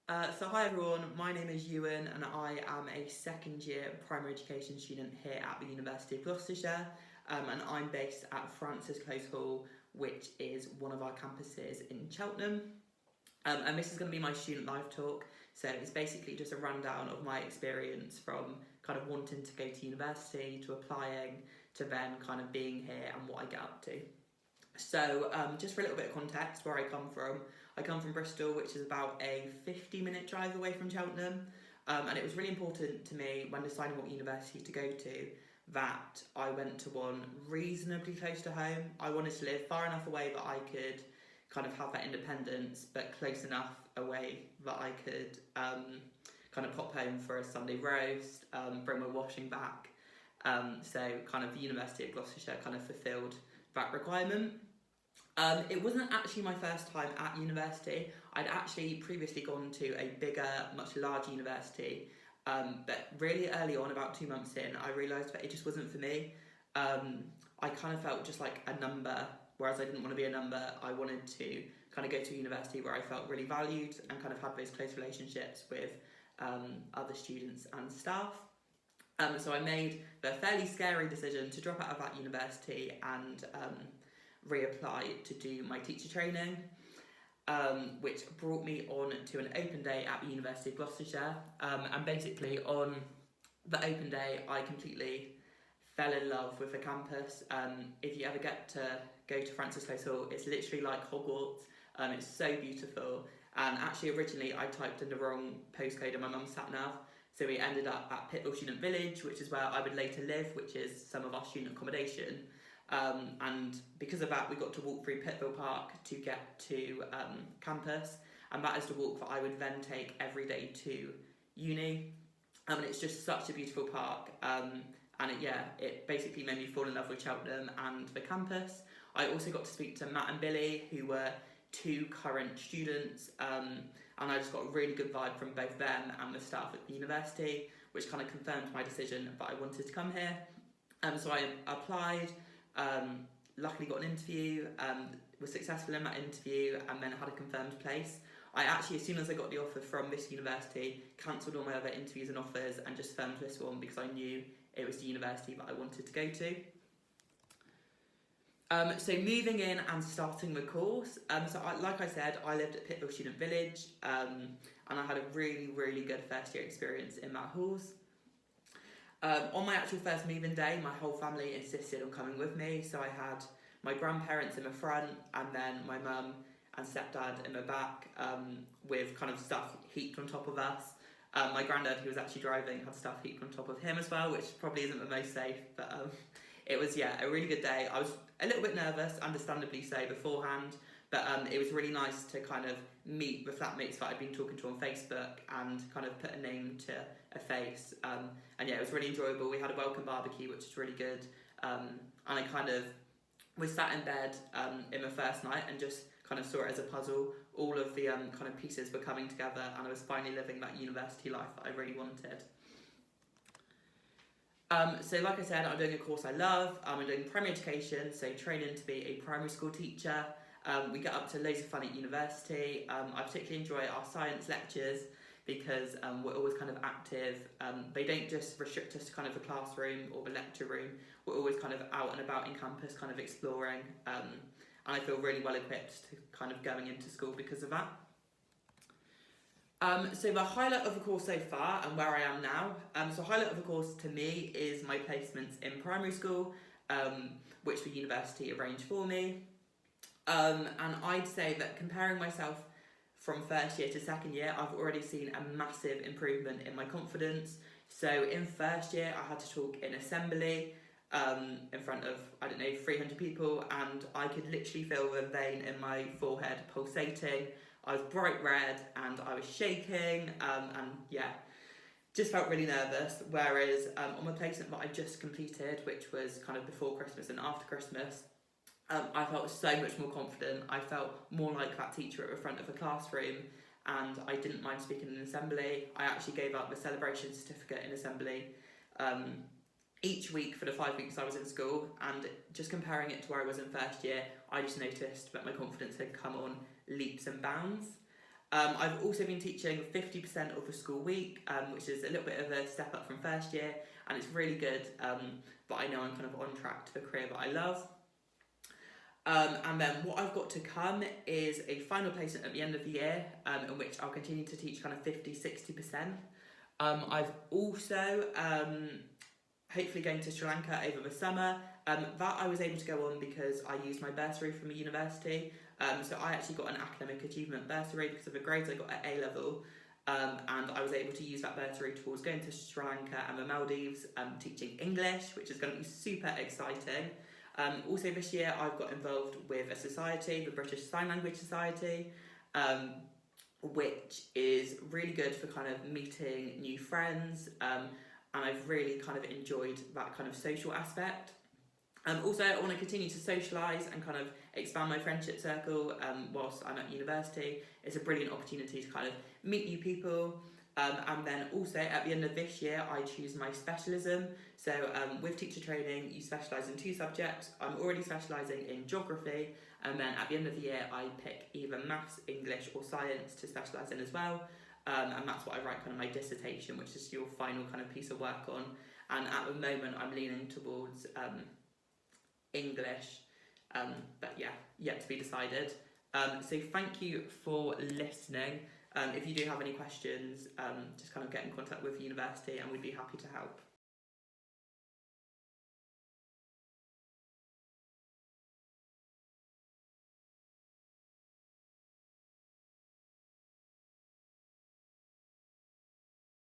So hi everyone, my name is Ewan and I am a second year primary education student here at the University of Gloucestershire, and I'm based at Francis Close Hall, which is one of our campuses in Cheltenham. And this is going to be my student life talk, so it's basically just a rundown of my experience from kind of wanting to go to university, to applying, to then kind of being here and what I get up to. So just for a little bit of context, where I come from Bristol, which is about a 50-minute drive away from Cheltenham, and it was really important to me when deciding what university to go to that I went to one reasonably close to home. I wanted to live far enough away that I could kind of have that independence, but close enough away that I could kind of pop home for a Sunday roast, bring my washing back. So kind of the University of Gloucestershire kind of fulfilled that requirement. It wasn't actually my first time at university. I'd actually previously gone to a bigger, much larger university, but really early on, about 2 months in, I realised that it just wasn't for me. I kind of felt just like a number, whereas I didn't want to be a number. I wanted to kind of go to a university where I felt really valued and kind of had those close relationships with other students and staff. So I made the fairly scary decision to drop out of that university and reapply to do my teacher training, which brought me on to an open day at the University of Gloucestershire. And basically on the open day, I completely fell in love with the campus. If you ever get to go to Francis Close Hall, it's literally like Hogwarts. It's so beautiful. And actually originally I typed in the wrong postcode in my mum's sat nav. So we ended up at Pittville Student Village, which is where I would later live, which is some of our student accommodation. And because of that, we got to walk through Pittville Park to get to campus, and that is the walk that I would then take every day to uni. And it's just such a beautiful park, and it basically made me fall in love with Cheltenham and the campus. I also got to speak to Matt and Billy, who were two current students, and I just got a really good vibe from both them and the staff at the university, which kind of confirmed my decision that I wanted to come here. So I applied. Luckily got an interview, was successful in that interview, and then had a confirmed place. I actually, as soon as I got the offer from this university, cancelled all my other interviews and offers and just firmed this one because I knew it was the university that I wanted to go to. So moving in and starting the course, like I said, I lived at Pittville Student Village, and I had a really, really good first year experience in that halls. On my actual first move-in day, my whole family insisted on coming with me, so I had my grandparents in the front and then my mum and stepdad in the back, with kind of stuff heaped on top of us. My granddad, who was actually driving, had stuff heaped on top of him as well, which probably isn't the most safe, but it was, a really good day. I was a little bit nervous, understandably so, beforehand, but it was really nice to kind of meet the flatmates that I'd been talking to on Facebook and kind of put a name to a face. And it was really enjoyable. We had a welcome barbecue, which was really good. And I kind of was sat in bed in the first night and just kind of saw it as a puzzle. All of the kind of pieces were coming together, and I was finally living that university life that I really wanted. So like I said, I'm doing a course I love. I'm doing primary education, so training to be a primary school teacher. We get up to loads of fun at university. I particularly enjoy our science lectures because we're always kind of active. They don't just restrict us to kind of the classroom or the lecture room. We're always kind of out and about in campus, kind of exploring. And I feel really well equipped to kind of going into school because of that. So the highlight of the course so far and where I am now. So highlight of the course to me is my placements in primary school, which the university arranged for me. And I'd say that comparing myself from first year to second year, I've already seen a massive improvement in my confidence. So in first year, I had to talk in assembly in front of, 300 people, and I could literally feel the vein in my forehead pulsating. I was bright red and I was shaking, just felt really nervous. Whereas on the placement that I just completed, which was kind of before Christmas and after Christmas, I felt so much more confident. I felt more like that teacher at the front of the classroom, and I didn't mind speaking in assembly. I actually gave up the celebration certificate in assembly each week for the 5 weeks I was in school, and just comparing it to where I was in first year, I just noticed that my confidence had come on leaps and bounds. I've also been teaching 50% of the school week, which is a little bit of a step up from first year, and it's really good, but I know I'm kind of on track to the career that I love. And then what I've got to come is a final placement at the end of the year, in which I'll continue to teach kind of 50-60%. I've also hopefully going to Sri Lanka over the summer. That I was able to go on because I used my bursary from the university. So I actually got an academic achievement bursary because of the grades I got at A level. And I was able to use that bursary towards going to Sri Lanka and the Maldives, teaching English, which is going to be super exciting. Also this year I've got involved with a society, the British Sign Language Society, which is really good for kind of meeting new friends, and I've really kind of enjoyed that kind of social aspect. Also, I want to continue to socialise and kind of expand my friendship circle whilst I'm at university. It's a brilliant opportunity to kind of meet new people. And then also at the end of this year, I choose my specialism. So with teacher training, you specialise in 2 subjects. I'm already specialising in geography. And then at the end of the year, I pick either maths, English or science to specialise in as well. And that's what I write kind of my dissertation, which is your final kind of piece of work on. And at the moment, I'm leaning towards English, but yeah, yet to be decided. So thank you for listening. If you do have any questions, just kind of get in contact with the university and we'd be happy to help.